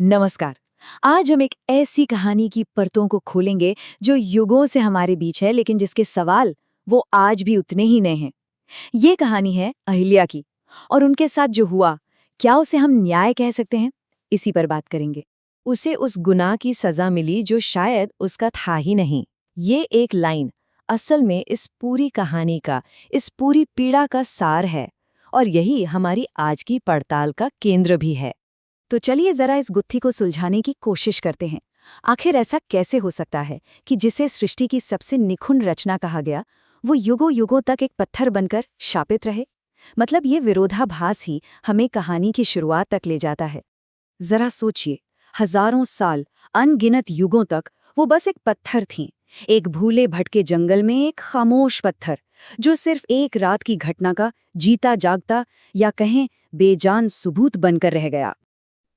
नमस्कार। आज हम एक ऐसी कहानी की परतों को खोलेंगे जो युगों से हमारे बीच है, लेकिन जिसके सवाल वो आज भी उतने ही नए हैं। ये कहानी है अहिल्या की, और उनके साथ जो हुआ, क्या उसे हम न्याय कह सकते हैं? इसी पर बात करेंगे। उसे उस गुनाह की सजा मिली जो शायद उसका था ही नहीं। ये एक लाइन असल में इस पूरी कहानी का, इस पूरी पीड़ा का सार है, और यही हमारी आज की पड़ताल का केंद्र भी है। तो चलिए जरा इस गुत्थी को सुलझाने की कोशिश करते हैं। आखिर ऐसा कैसे हो सकता है कि जिसे सृष्टि की सबसे निखुन रचना कहा गया, वो युगों युगों तक एक पत्थर बनकर शापित रहे? मतलब ये विरोधाभास ही हमें कहानी की शुरुआत तक ले जाता है। जरा सोचिए, हजारों साल, अनगिनत युगों तक वो बस एक पत्थर थीं, एक भूले भटके जंगल में एक खामोश पत्थर, जो सिर्फ एक रात की घटना का जीता जागता, या कहें बेजान सबूत बनकर रह गया।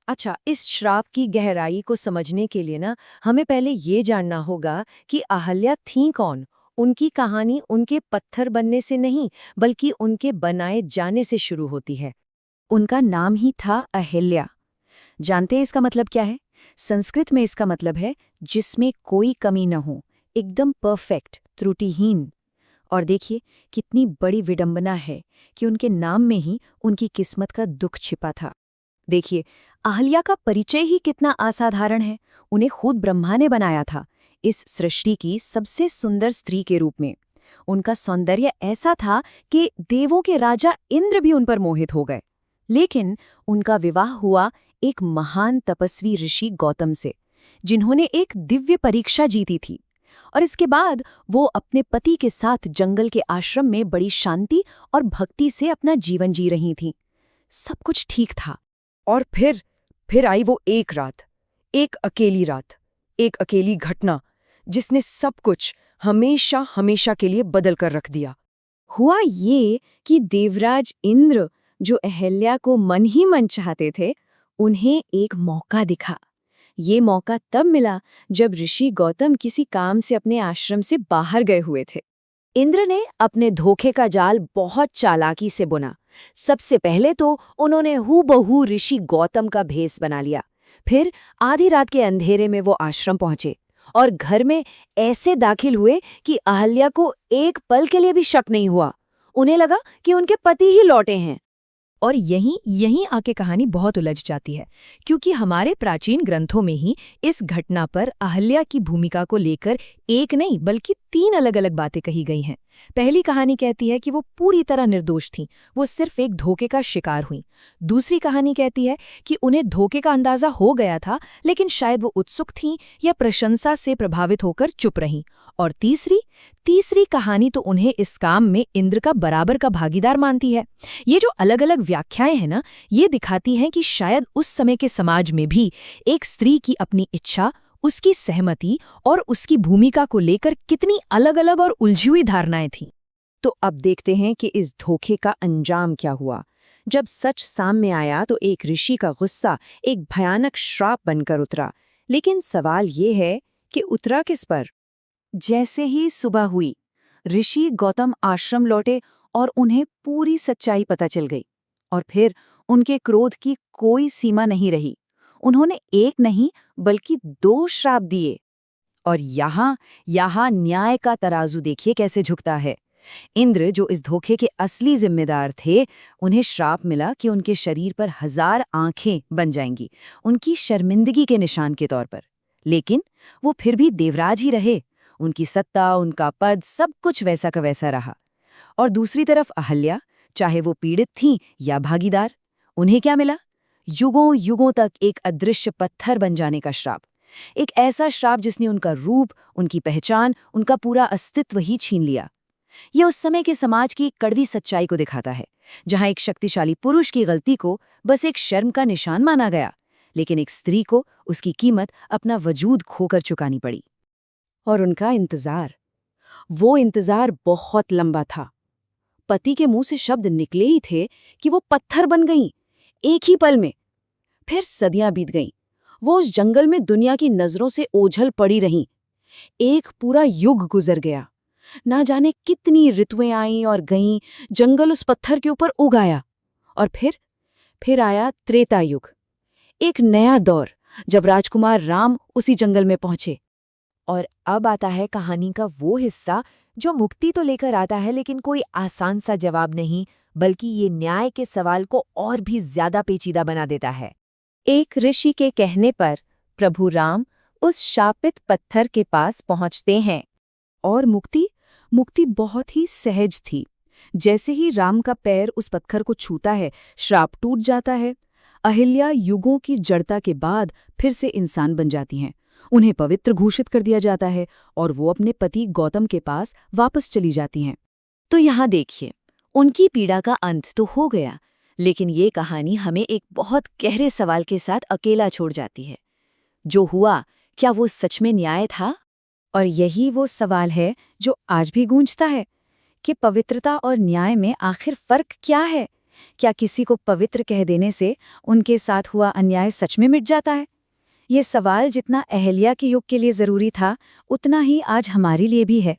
अच्छा, इस श्राप की गहराई को समझने के लिए हमें पहले ये जानना होगा कि अहल्या थीं कौन। उनकी कहानी उनके पत्थर बनने से नहीं, बल्कि उनके बनाए जाने से शुरू होती है। उनका नाम ही था अहिल्या। जानते हैं इसका मतलब क्या है? संस्कृत में इसका मतलब है जिसमें कोई कमी न हो, एकदम परफेक्ट, त्रुटिहीन। और देखिए, कितनी बड़ी विडंबना है कि उनके नाम में ही उनकी किस्मत का दुख छिपा था। देखिए, अहल्या का परिचय ही कितना असाधारण है। उन्हें खुद ब्रह्मा ने बनाया था, इस सृष्टि की सबसे सुंदर स्त्री के रूप में। उनका सौंदर्य ऐसा था कि देवों के राजा इंद्र भी उन पर मोहित हो गए। लेकिन उनका विवाह हुआ एक महान तपस्वी ऋषि गौतम से, जिन्होंने एक दिव्य परीक्षा जीती थी। और इसके बाद वो अपने पति के साथ जंगल के आश्रम में बड़ी शांति और भक्ति से अपना जीवन जी रही थीं। सब कुछ ठीक था। और फिर आई वो एक रात, एक अकेली रात, एक अकेली घटना, जिसने सब कुछ हमेशा हमेशा के लिए बदल कर रख दिया। हुआ ये कि देवराज इंद्र, जो अहल्या को मन ही मन चाहते थे, उन्हें एक मौका दिखा। ये मौका तब मिला जब ऋषि गौतम किसी काम से अपने आश्रम से बाहर गए हुए थे। इंद्र ने अपने धोखे का जाल बहुत चालाकी से बुना। सबसे पहले तो उन्होंने हूबहू ऋषि गौतम का भेष बना लिया। फिर आधी रात के अंधेरे में वो आश्रम पहुंचे और घर में ऐसे दाखिल हुए कि अहल्या को एक पल के लिए भी शक नहीं हुआ। उन्हें लगा कि उनके पति ही लौटे हैं। और यहीं आके कहानी बहुत उलझ जाती है, क्योंकि हमारे प्राचीन ग्रंथों में ही इस घटना पर अहल्या की भूमिका को लेकर एक नहीं बल्कि 3 अलग-अलग बातें कही गई हैं। पहली कहानी कहती है कि वो पूरी तरह निर्दोष थीं, वो सिर्फ एक धोखे का शिकार हुईं। दूसरी कहानी कहती है कि उन्हें धोखे का अंदाजा हो गया था, लेकिन शायद वो उत्सुक थीं या प्रशंसा से प्रभावित होकर चुप रहीं। और तीसरी कहानी तो उन्हें इस काम में इंद्र का बराबर का भागीदार मानती है। ये जो अलग अलग व्याख्याएं हैं ये दिखाती हैं कि शायद उस समय के समाज में भी एक स्त्री की अपनी इच्छा, उसकी सहमति और उसकी भूमिका को लेकर कितनी अलग अलग और उलझी हुई धारणाएं थीं। तो अब देखते हैं कि इस धोखे का अंजाम क्या हुआ। जब सच सामने आया तो एक ऋषि का गुस्सा एक भयानक श्राप बनकर उतरा। लेकिन सवाल ये है कि उतरा किस पर? जैसे ही सुबह हुई, ऋषि गौतम आश्रम लौटे और उन्हें पूरी सच्चाई पता चल गई। और फिर उनके क्रोध की कोई सीमा नहीं रही। उन्होंने एक नहीं बल्कि 2 श्राप दिए। और यहाँ न्याय का तराजू देखिए कैसे झुकता है। इंद्र, जो इस धोखे के असली जिम्मेदार थे, उन्हें श्राप मिला कि उनके शरीर पर 1000 आंखें बन जाएंगी, उनकी शर्मिंदगी के निशान के तौर पर। लेकिन वो फिर भी देवराज ही रहे। उनकी सत्ता, उनका पद, सब कुछ वैसा का वैसा रहा। और दूसरी तरफ अहल्या, चाहे वो पीड़ित थीं या भागीदार, उन्हें क्या मिला? युगों युगों तक एक अदृश्य पत्थर बन जाने का श्राप। एक ऐसा श्राप जिसने उनका रूप, उनकी पहचान, उनका पूरा अस्तित्व ही छीन लिया। यह उस समय के समाज की कड़वी सच्चाई को दिखाता है, जहां एक शक्तिशाली पुरुष की गलती को बस एक शर्म का निशान माना गया, लेकिन एक स्त्री को उसकी कीमत अपना वजूद खोकर चुकानी पड़ी। और उनका इंतजार, वो इंतजार बहुत लंबा था। पति के मुंह से शब्द निकले ही थे कि वो पत्थर बन गईं, एक ही पल में। फिर सदियां बीत गईं। वो उस जंगल में दुनिया की नजरों से ओझल पड़ी रहीं। एक पूरा युग गुजर गया। ना जाने कितनी ऋतुएं आईं और गईं, जंगल उस पत्थर के ऊपर उग आया। और फिर आया त्रेता युग। एक नया दौर, जब राजकुमार राम उसी जंगल में पहुंचे। और अब आता है कहानी का वो हिस्सा जो मुक्ति तो लेकर आता है, लेकिन कोई आसान सा जवाब नहीं, बल्कि ये न्याय के सवाल को और भी ज्यादा पेचीदा बना देता है। एक ऋषि के कहने पर प्रभु राम उस शापित पत्थर के पास पहुंचते हैं। और मुक्ति बहुत ही सहज थी। जैसे ही राम का पैर उस पत्थर को छूता है, श्राप टूट जाता है। अहिल्या युगों की जड़ता के बाद फिर से इंसान बन जाती हैं। उन्हें पवित्र घोषित कर दिया जाता है और वो अपने पति गौतम के पास वापस चली जाती हैं। तो यहाँ देखिए, उनकी पीड़ा का अंत तो हो गया, लेकिन ये कहानी हमें एक बहुत गहरे सवाल के साथ अकेला छोड़ जाती है। जो हुआ, क्या वो सच में न्याय था? और यही वो सवाल है जो आज भी गूंजता है कि पवित्रता और न्याय में आखिर फर्क क्या है? क्या किसी को पवित्र कह देने से उनके साथ हुआ अन्याय सच में मिट जाता है? ये सवाल जितना अहिल्या के युग के लिए जरूरी था, उतना ही आज हमारे लिए भी है।